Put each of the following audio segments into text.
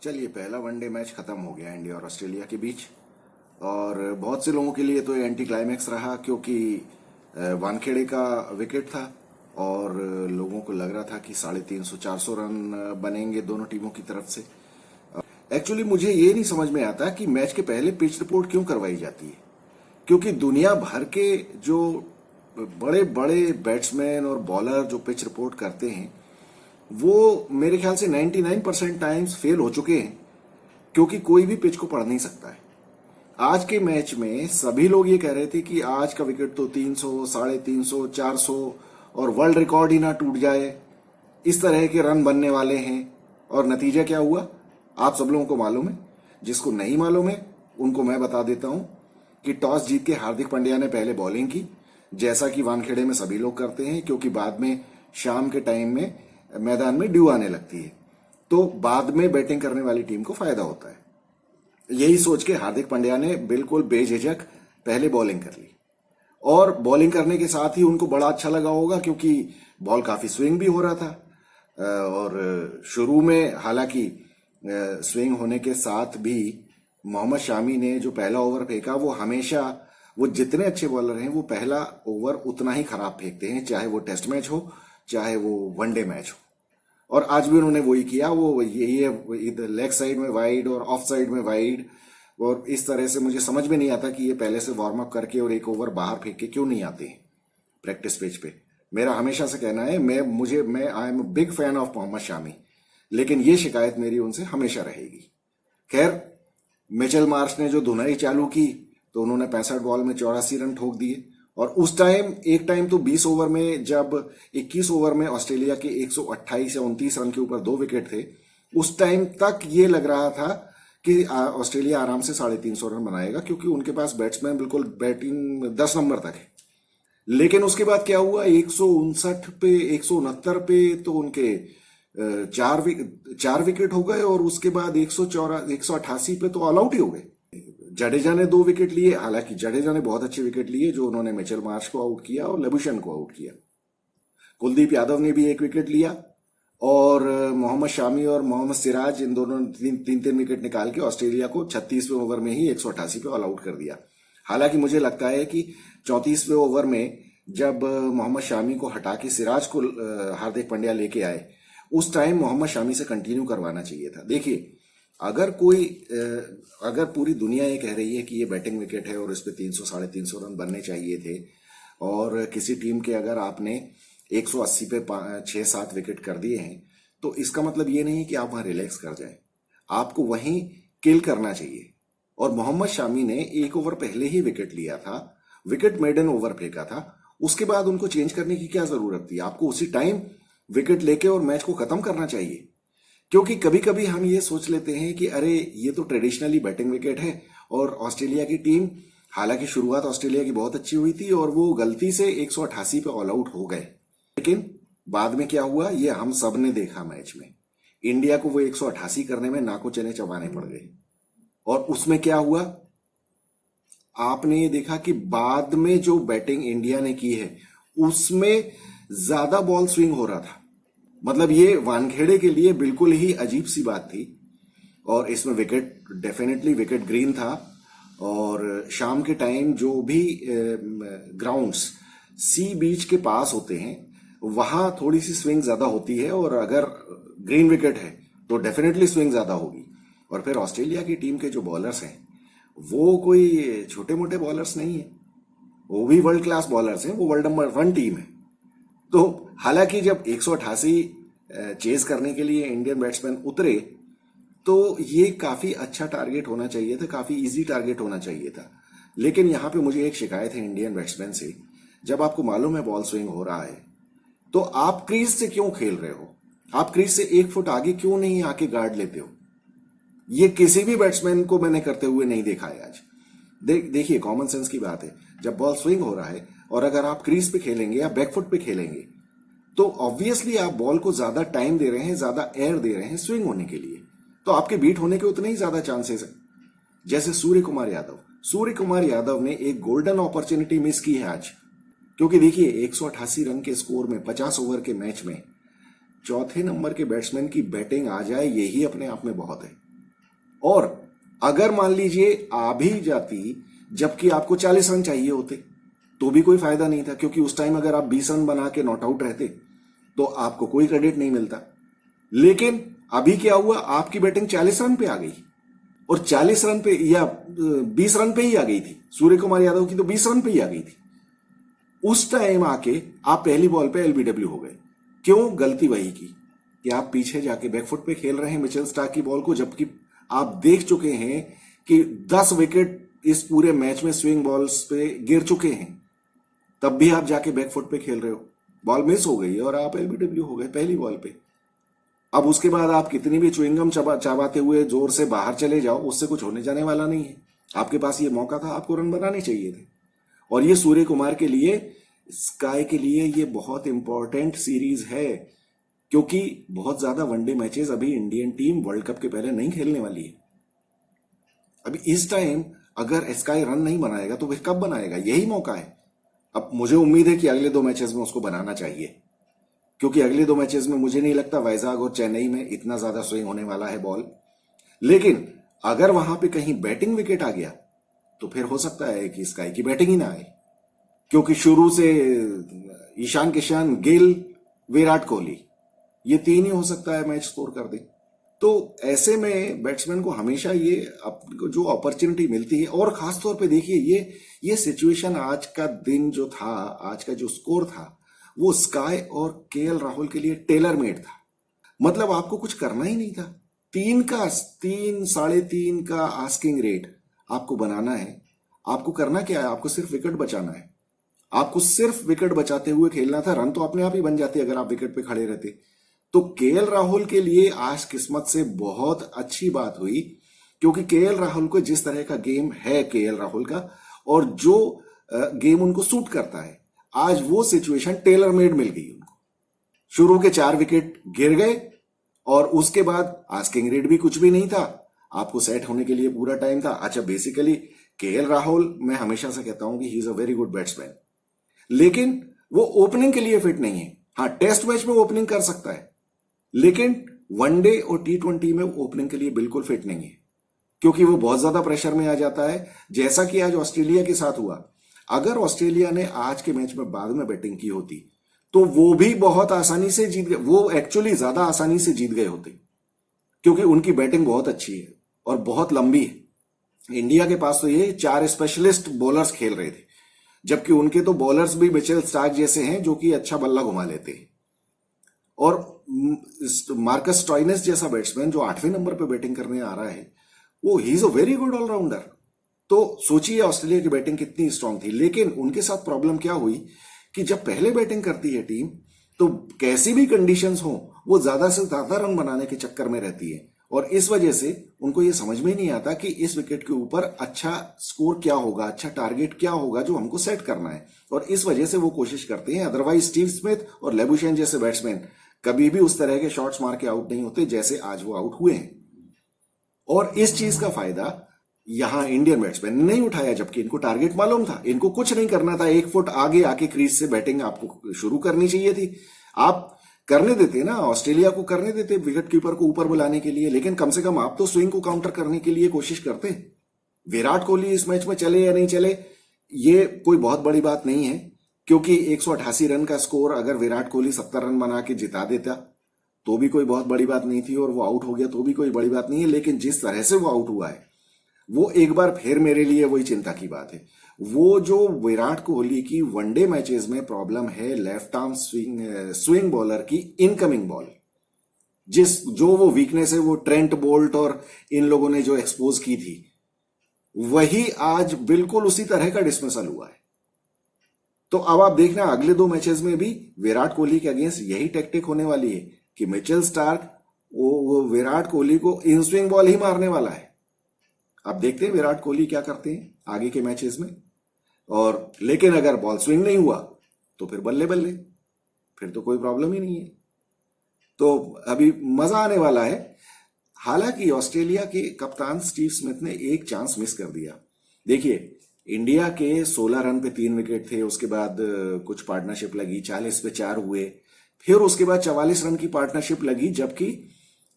चलिए, पहला one day match खत्म हो गया इंडिया और ऑस्ट्रेलिया के बीच। और बहुत से लोगों के लिए तो ये एंटी क्लाइमैक्स रहा, क्योंकि वानखेड़े का विकेट था और लोगों को लग रहा था कि 350-400 रन बनेंगे दोनों टीमों की तरफ से। एक्चुअली मुझे ये नहीं समझ में आता कि मैच के पहले पिच रिपोर्ट क्यों करवाई जाती है, क्योंकि दुनिया भर के जो बड़े बड़े बैट्समैन और बॉलर जो पिच रिपोर्ट करते हैं वो मेरे ख्याल से 99% टाइम्स फेल हो चुके हैं, क्योंकि कोई भी पिच को पढ़ नहीं सकता है। आज के मैच में सभी लोग ये कह रहे थे कि आज का विकेट तो 300, 350, 400 और वर्ल्ड रिकॉर्ड ही ना टूट जाए, इस तरह के रन बनने वाले हैं। और नतीजा क्या हुआ आप सब लोगों को मालूम है। जिसको नहीं मालूम है उनको मैं बता देता हूं कि टॉस जीत के हार्दिक पांड्या ने पहले बॉलिंग की, जैसा कि वानखेड़े में सभी लोग करते हैं, क्योंकि बाद में शाम के टाइम में मैदान में ड्यू आने लगती है, तो बाद में बैटिंग करने वाली टीम को फायदा होता है। यही सोच के हार्दिक पांड्या ने बिल्कुल बेझिझक पहले बॉलिंग कर ली। और बॉलिंग करने के साथ ही उनको बड़ा अच्छा लगा होगा, क्योंकि बॉल काफी स्विंग भी हो रहा था। और शुरू में हालांकि स्विंग होने के साथ भी मोहम्मद शामी ने जो पहला ओवर फेंका, वो हमेशा, वो जितने अच्छे बॉलर हैं वो पहला ओवर उतना ही खराब फेंकते हैं, चाहे वो टेस्ट मैच हो चाहे वो वनडे मैच हो। और आज भी उन्होंने वही किया। वो ये लेग साइड में वाइड और ऑफ साइड में वाइड, और इस तरह से मुझे समझ में नहीं आता कि ये पहले से वार्म अप करके और एक ओवर बाहर फेंक के क्यों नहीं आते हैं प्रैक्टिस पिच पे। मेरा हमेशा से कहना है, मैं I am big fan of Mohammed Shami, लेकिन ये शिकायत मेरी उनसे हमेशा रहेगी। खैर, मिचेल मार्श ने जो धुनाई चालू की तो उन्होंने 65 बॉल में 84 रन ठोक दिए। और उस टाइम एक टाइम तो 20 ओवर में, जब 21 ओवर में ऑस्ट्रेलिया के 128 या 29 रन के ऊपर 2 विकेट थे, उस टाइम तक ये लग रहा था कि ऑस्ट्रेलिया आराम से 350 रन बनाएगा, क्योंकि उनके पास बैट्समैन बिल्कुल बैटिंग 10 नंबर तक है। लेकिन उसके बाद क्या हुआ, 159 पे 169 पे तो उनके 4 विकेट हो गए, और उसके बाद 188 पे तो ऑल आउट ही हो गए। जडेजा ने 2 विकेट लिए, हालांकि जडेजा ने बहुत अच्छे विकेट लिए, जो उन्होंने मिचेल मार्श को आउट किया और लेबुशेन को आउट किया। कुलदीप यादव ने भी 1 विकेट लिया, और मोहम्मद शामी और मोहम्मद सिराज, इन दोनों ने 3-3 विकेट निकाल के ऑस्ट्रेलिया को 36वें ओवर में ही 188 पे ऑल आउट कर दिया। हालांकि मुझे लगता है कि 34वें ओवर में जब मोहम्मद शामी को हटा के सिराज को हार्दिक पांड्या लेके आए, उस टाइम मोहम्मद शामी से कंटिन्यू करवाना चाहिए था। देखिए, अगर पूरी दुनिया ये कह रही है कि ये बैटिंग विकेट है और इस पे 300-350 रन बनने चाहिए थे, और किसी टीम के अगर आपने 180 पे 6-7 विकेट कर दिए हैं, तो इसका मतलब ये नहीं कि आप वहां रिलैक्स कर जाएं, आपको वहीं किल करना चाहिए। और मोहम्मद शामी ने 1 ओवर पहले ही विकेट लिया था, विकेट मेडन ओवर फेंका था, उसके बाद उनको चेंज करने की क्या जरूरत थी। आपको उसी टाइम विकेट लेके और मैच को खत्म करना चाहिए। क्योंकि कभी कभी हम ये सोच लेते हैं कि अरे ये तो ट्रेडिशनली बैटिंग विकेट है, और ऑस्ट्रेलिया की टीम, हालांकि शुरुआत ऑस्ट्रेलिया की बहुत अच्छी हुई थी और वो गलती से 188 पे ऑल आउट हो गए, लेकिन बाद में क्या हुआ ये हम सब ने देखा। मैच में इंडिया को वो 188 करने में नाको चने चबाने पड़ गए। और उसमें क्या हुआ, आपने ये देखा कि बाद में जो बैटिंग इंडिया ने की है उसमें ज्यादा बॉल स्विंग हो रहा था। मतलब ये वानखेड़े के लिए बिल्कुल ही अजीब सी बात थी। और इसमें विकेट, डेफिनेटली विकेट ग्रीन था। और शाम के टाइम जो भी ग्राउंड्स सी बीच के पास होते हैं वहां थोड़ी सी स्विंग ज्यादा होती है, और अगर ग्रीन विकेट है तो डेफिनेटली स्विंग ज्यादा होगी। और फिर ऑस्ट्रेलिया की टीम के जो बॉलर्स हैं वो कोई छोटे मोटे बॉलर्स नहीं है, वो भी वर्ल्ड क्लास बॉलर्स हैं, वो वर्ल्ड नंबर 1 टीम है। तो हालांकि जब 188 चेज करने के लिए इंडियन बैट्समैन उतरे, तो ये काफी अच्छा टारगेट होना चाहिए था, काफी इजी टारगेट होना चाहिए था। लेकिन यहां पे मुझे एक शिकायत है इंडियन बैट्समैन से, जब आपको मालूम है बॉल स्विंग हो रहा है तो आप क्रीज से क्यों खेल रहे हो, आप क्रीज से 1 फुट आगे क्यों नहीं आके गार्ड लेते हो। ये किसी भी बैट्समैन को मैंने करते हुए नहीं देखा है आज। देखिए, कॉमन सेंस की बात है, जब बॉल स्विंग हो रहा है और अगर आप क्रीज पे खेलेंगे या बैकफुट पे खेलेंगे तो ऑब्वियसली आप बॉल को ज्यादा टाइम दे रहे हैं, ज्यादा एयर दे रहे हैं स्विंग होने के लिए, तो आपके बीट होने के उतने ही ज्यादा चांसेस है। जैसे सूर्य कुमार यादव ने एक गोल्डन अपॉर्चुनिटी मिस की है आज, क्योंकि देखिए 188 रन के स्कोर में 50 ओवर के मैच में चौथे नंबर के बैट्समैन की बैटिंग आ जाए, यही अपने आप में बहुत है। और अगर मान लीजिए आ भी जाती जबकि आपको 40 रन चाहिए होते तो भी कोई फायदा नहीं था, क्योंकि उस टाइम अगर आप 20 रन बना के नॉट आउट रहते तो आपको कोई क्रेडिट नहीं मिलता। लेकिन अभी क्या हुआ, आपकी बैटिंग 40 रन पे आ गई और 40 रन पे या 20 रन पे ही आ गई थी। सूर्य कुमार यादव की तो 20 रन पे ही आ गई थी। उस टाइम आके आप पहली बॉल पे एलबीडब्ल्यू हो गए। क्यों? गलती वही की कि आप पीछे जाके बैकफुट पे खेल रहे हैं मिचेल स्टार्क की बॉल को, जबकि आप देख चुके हैं कि 10 विकेट इस पूरे मैच में स्विंग बॉल्स पे गिर चुके हैं, तब भी आप जाके बैकफुट पे खेल रहे हो। बॉल मिस हो गई और आप एलबीडब्ल्यू हो गए पहली बॉल पे। अब उसके बाद आप कितनी भी च्युइंगम चबाते हुए जोर से बाहर चले जाओ, उससे कुछ होने जाने वाला नहीं है। आपके पास ये मौका था, आपको रन बनाने चाहिए थे। और ये सूर्य कुमार के लिए, स्काई के लिए ये बहुत इंपॉर्टेंट सीरीज है, क्योंकि बहुत ज्यादा वनडे मैचेस अभी इंडियन टीम वर्ल्ड कप के पहले नहीं खेलने वाली है। अभी इस टाइम अगर स्काई रन नहीं बनाएगा तो फिर कब बनाएगा? यही मौका है। अब मुझे उम्मीद है कि अगले 2 मैचेस में उसको बनाना चाहिए, क्योंकि अगले 2 मैचेस में मुझे नहीं लगता वैजाग और चेन्नई में इतना ज्यादा स्विंग होने वाला है बॉल। लेकिन अगर वहां पे कहीं बैटिंग विकेट आ गया तो फिर हो सकता है कि स्काई की बैटिंग ही ना आए, क्योंकि शुरू से ईशान किशन, गिल, विराट कोहली, ये 3 ही हो सकता है मैच स्कोर कर दे। तो ऐसे में बैट्समैन को हमेशा ये जो अपॉर्चुनिटी मिलती है, और खासतौर पे देखिए ये सिचुएशन, आज का दिन जो था, आज का जो स्कोर था, वो स्काई और केएल राहुल के लिए टेलर मेड था। मतलब आपको कुछ करना ही नहीं था। 3 का आस्किंग रेट आपको बनाना है। आपको करना क्या है? आपको सिर्फ विकेट बचाना है। आपको सिर्फ विकेट बचाते हुए खेलना था। रन तो अपने आप ही बन जाते अगर आप विकेट पे खड़े रहते। तो केएल राहुल के लिए आज किस्मत से बहुत अच्छी बात हुई, क्योंकि केएल राहुल को जिस तरह का गेम है केएल राहुल का, और जो गेम उनको सूट करता है, आज वो सिचुएशन टेलर मेड मिल गई उनको। शुरू के 4 विकेट गिर गए और उसके बाद आस्किंग रेट भी कुछ भी नहीं था। आपको सेट होने के लिए पूरा टाइम था। अच्छा, बेसिकली केएल राहुल, मैं हमेशा से कहता हूं कि ही is a very good batsman, लेकिन वो ओपनिंग के लिए फिट नहीं है। हाँ, टेस्ट मैच में ओपनिंग कर सकता है, लेकिन वनडे और T20 में ओपनिंग के लिए बिल्कुल फिट नहीं है, क्योंकि वो बहुत ज्यादा प्रेशर में आ जाता है, जैसा कि आज ऑस्ट्रेलिया के साथ हुआ। अगर ऑस्ट्रेलिया ने आज के मैच में बाद में बैटिंग की होती तो वो भी बहुत आसानी से जीत गए। वो एक्चुअली ज्यादा आसानी से जीत गए होते, क्योंकि उनकी बैटिंग बहुत अच्छी है और बहुत लंबी है। इंडिया के पास तो ये 4 स्पेशलिस्ट बॉलर्स खेल रहे थे, जबकि उनके तो बॉलर्स भी मिचेल स्टार्क जैसे हैं जो कि अच्छा बल्ला घुमा लेते हैं। और मार्कस स्टोइनिस जैसा बैट्समैन जो 8वें नंबर पे बैटिंग करने आ रहा है, वो he is a very good all-rounder. तो सोचिए ऑस्ट्रेलिया की बैटिंग कितनी स्ट्रांग थी। लेकिन उनके साथ प्रॉब्लम क्या हुई कि जब पहले बैटिंग करती है टीम, तो कैसी भी कंडीशंस हो, वो ज्यादा से ज्यादा रन बनाने के चक्कर में रहती है, और इस वजह से उनको ये समझ में नहीं आता कि इस विकेट के ऊपर अच्छा स्कोर क्या होगा, अच्छा टारगेट क्या होगा जो हमको सेट करना है। और इस वजह से वो कोशिश करते हैं। अदरवाइज स्टीव स्मिथ और लेबुशेन जैसे बैट्समैन कभी भी उस तरह के शॉट्स मार के आउट नहीं होते जैसे आज वो आउट हुए हैं। और इस चीज का फायदा यहां इंडियन बैट्समैन ने नहीं उठाया, जबकि इनको टारगेट मालूम था। इनको कुछ नहीं करना था, 1 फुट आगे आके क्रीज से बैटिंग आपको शुरू करनी चाहिए थी। आप करने देते ना, ऑस्ट्रेलिया को करने देते विकेट कीपर को ऊपर बुलाने के लिए, लेकिन कम से कम आप तो स्विंग को काउंटर करने के लिए कोशिश करते। विराट कोहली इस मैच में चले या नहीं चले, ये कोई बहुत बड़ी बात नहीं है, क्योंकि 188 रन का स्कोर अगर विराट कोहली 70 रन बना के जिता देता तो भी कोई बहुत बड़ी बात नहीं थी, और वो आउट हो गया तो भी कोई बड़ी बात नहीं है। लेकिन जिस तरह से वो आउट हुआ है, वो एक बार फिर मेरे लिए वही चिंता की बात है। वो जो विराट कोहली की वनडे मैचेस में प्रॉब्लम है, लेफ्ट आर्म स्विंग बॉलर की इनकमिंग बॉल, जो वो वीकनेस है, वो ट्रेंट बोल्ट और इन लोगों ने जो एक्सपोज की थी, वही आज बिल्कुल उसी तरह का डिसमिसल हुआ है। तो अब आप देखना अगले 2 मैचेस में भी विराट कोहली के अगेंस्ट यही टैक्टिक होने वाली है कि मिचेल स्टार्क वो विराट कोहली को इन स्विंग बॉल ही मारने वाला है। आप देखते हैं विराट कोहली क्या करते हैं आगे के मैचेस में। और लेकिन अगर बॉल स्विंग नहीं हुआ तो फिर बल्ले बल्ले, फिर तो कोई प्रॉब्लम ही नहीं है। तो अभी मजा आने वाला है। हालांकि ऑस्ट्रेलिया के कप्तान स्टीव स्मिथ ने एक चांस मिस कर दिया। देखिए, इंडिया के 16 रन पे 3 विकेट थे, उसके बाद कुछ पार्टनरशिप लगी, 40 पे 4 हुए, फिर उसके बाद 44 रन की पार्टनरशिप लगी, जबकि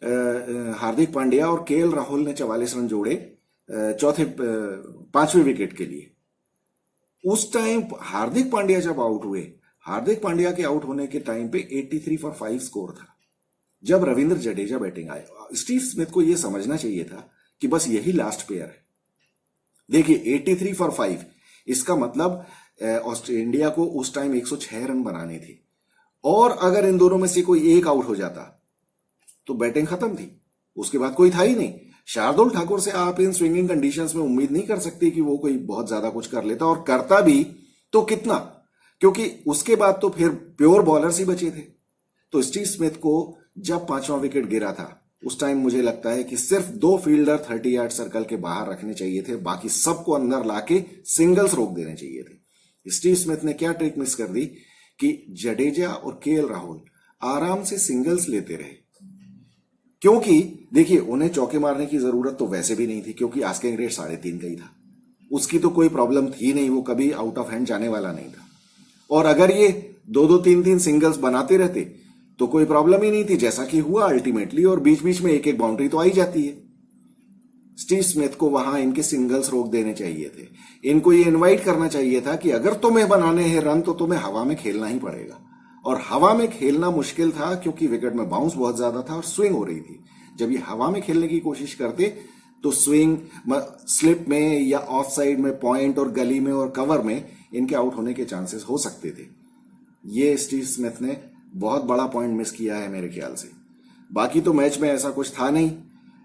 हार्दिक पांड्या और केएल राहुल ने 44 रन जोड़े पांचवें विकेट के लिए। उस टाइम हार्दिक पांड्या जब आउट हुए, हार्दिक पांड्या के आउट होने के टाइम पे 83 फॉर 5 स्कोर था। जब रविंद्र जडेजा बैटिंग आए, स्टीव स्मिथ को यह समझना चाहिए था कि बस यही लास्ट पेयर है। देखिए 83 फॉर 5, इसका मतलब इंडिया को उस टाइम 106 रन बनाने थे, और अगर इन दोनों में से कोई एक आउट हो जाता तो बैटिंग खत्म थी, उसके बाद कोई था ही नहीं। शार्दुल ठाकुर से आप इन स्विंगिंग कंडीशंस में उम्मीद नहीं कर सकते कि वो कोई बहुत ज्यादा कुछ कर लेता, और करता भी तो कितना, क्योंकि उसके बाद तो फिर प्योर बॉलर्स ही बचे थे। तो स्टीव स्मिथ को जब पांचवा विकेट गिरा था, उस टाइम मुझे लगता है कि सिर्फ 2 फील्डर 30 यार्ड सर्कल के बाहर रखने चाहिए थे, बाकी सबको अंदर लाके सिंगल्स रोक देने चाहिए थे। स्टीव स्मिथ ने क्या ट्रिक मिस कर दी कि जडेजा और केएल राहुल आराम से सिंगल्स लेते रहे, क्योंकि देखिए उन्हें चौके मारने की जरूरत तो वैसे भी नहीं थी, क्योंकि आस्किंग रेट 3.5 का ही था, उसकी तो कोई प्रॉब्लम थी नहीं, वो कभी आउट ऑफ हैंड जाने वाला नहीं था। और अगर ये 2-2, 3-3 सिंगल्स बनाते रहते तो कोई प्रॉब्लम ही नहीं थी, जैसा कि हुआ अल्टीमेटली, और बीच बीच में एक एक बाउंड्री तो आई जाती है। स्टीव स्मिथ को वहां इनके सिंगल्स रोक देने चाहिए थे, इनको ये इनवाइट करना चाहिए था कि अगर तुम्हें बनाने हैं रन तो तुम्हें हवा में खेलना ही पड़ेगा। और हवा में खेलना मुश्किल था, क्योंकि विकेट में बाउंस बहुत ज्यादा था और स्विंग हो रही थी। जब ये हवा में खेलने की कोशिश करते तो स्विंग स्लिप में या ऑफ साइड में, पॉइंट और गली में और कवर में इनके आउट होने के चांसेस हो सकते थे। ये स्टीव स्मिथ ने बहुत बड़ा पॉइंट मिस किया है मेरे ख्याल से। बाकी तो मैच में ऐसा कुछ था नहीं,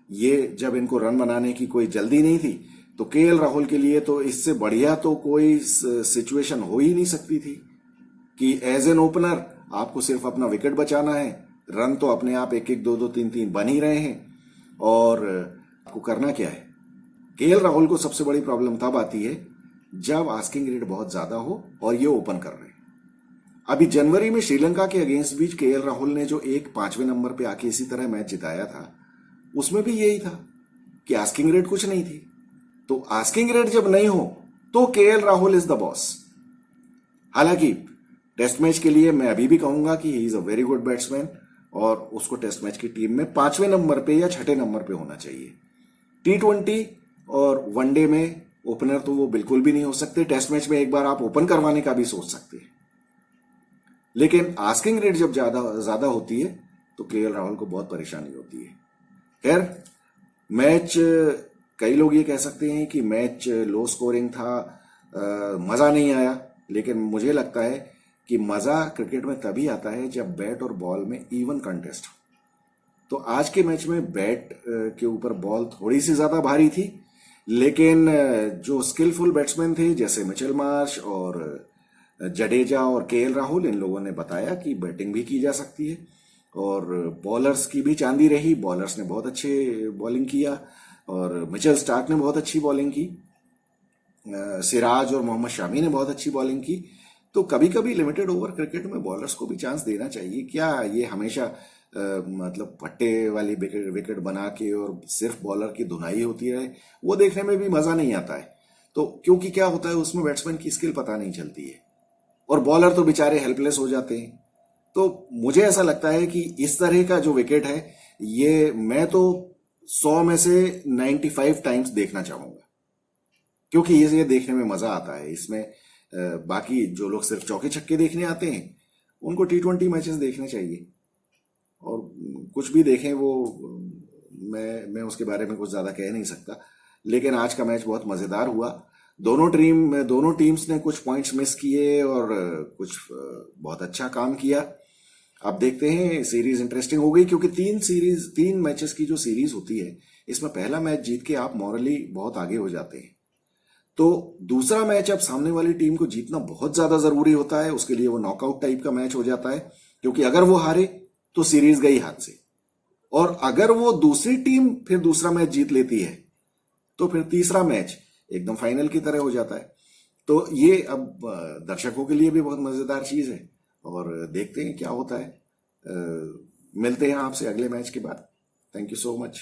ये जब इनको रन बनाने की कोई जल्दी नहीं थी, तो केएल राहुल के लिए तो इससे बढ़िया तो कोई सिचुएशन हो ही नहीं सकती थी कि एज एन ओपनर आपको सिर्फ अपना विकेट बचाना है, रन तो अपने आप 1-1, 2-2, 3-3 बन ही रहे हैं, और आपको करना क्या है। केएल राहुल को सबसे बड़ी प्रॉब्लम तब आती है जब आस्किंग रेट बहुत ज्यादा हो और ये ओपन कर रहे हैं। अभी जनवरी में श्रीलंका के अगेंस्ट बीच केएल राहुल ने जो एक 5वें नंबर पे आके इसी तरह मैच जिताया था, उसमें भी यही था कि आस्किंग रेट कुछ नहीं थी। तो आस्किंग रेट जब नहीं हो तो KL Rahul is the boss. हालांकि टेस्ट मैच के लिए मैं अभी भी कहूंगा कि ही is a very good batsman, और उसको टेस्ट मैच की टीम में 5वें नंबर पे या 6ठे नंबर पे होना चाहिए। T20 और वनडे में ओपनर तो वो बिल्कुल भी नहीं हो सकते, टेस्ट मैच में एक बार आप ओपन करवाने का भी सोच सकते हैं, लेकिन आस्किंग रेट जब ज्यादा होती है तो केएल राहुल को बहुत परेशानी होती है। खैर, मैच, कई लोग ये कह सकते हैं कि मैच लो स्कोरिंग था, मजा नहीं आया, लेकिन मुझे लगता है कि मजा क्रिकेट में तभी आता है जब बैट और बॉल में इवन कंटेस्ट हो। तो आज के मैच में बैट के ऊपर बॉल थोड़ी सी ज्यादा भारी थी, लेकिन जो स्किलफुल बैट्समैन थे जैसे मिचेल मार्श और जडेजा और केएल राहुल, इन लोगों ने बताया कि बैटिंग भी की जा सकती है, और बॉलर्स की भी चांदी रही। बॉलर्स ने बहुत अच्छे बॉलिंग किया, और मिचेल स्टार्क ने बहुत अच्छी बॉलिंग की, सिराज और मोहम्मद शामी ने बहुत अच्छी बॉलिंग की। तो कभी कभी लिमिटेड ओवर क्रिकेट में बॉलर्स को भी चांस देना चाहिए। क्या ये हमेशा मतलब पट्टे वाली विकेट बना के और सिर्फ बॉलर की धुनाई होती है, वो देखने में भी मजा नहीं आता है। तो क्योंकि क्या होता है, उसमें बैट्समैन की स्किल पता नहीं चलती है, और बॉलर तो बेचारे हेल्पलेस हो जाते हैं। तो मुझे ऐसा लगता है कि इस तरह का जो विकेट है, ये मैं तो 100 में से 95 टाइम्स देखना चाहूंगा, क्योंकि ये देखने में मजा आता है। इसमें बाकी जो लोग सिर्फ चौके छक्के देखने आते हैं, उनको T20 मैचेस देखने चाहिए, और कुछ भी देखें वो मैं उसके बारे में कुछ ज्यादा कह नहीं सकता। लेकिन आज का मैच बहुत मजेदार हुआ। दोनों टीम्स ने कुछ पॉइंट्स मिस किए और कुछ बहुत अच्छा काम किया। अब देखते हैं, सीरीज इंटरेस्टिंग हो गई, क्योंकि 3 मैचेस की जो सीरीज होती है, इसमें पहला मैच जीत के आप मॉरली बहुत आगे हो जाते हैं। तो दूसरा मैच अब सामने वाली टीम को जीतना बहुत ज्यादा जरूरी होता है, उसके लिए वो नॉकआउट टाइप का मैच हो जाता है, क्योंकि अगर वो हारे तो सीरीज गई हाथ से, और अगर वो दूसरी टीम फिर दूसरा मैच जीत लेती है तो फिर तीसरा मैच एकदम फाइनल की तरह हो जाता है। तो ये अब दर्शकों के लिए भी बहुत मजेदार चीज है, और देखते हैं क्या होता है। मिलते हैं आपसे अगले मैच के बाद। Thank you so much.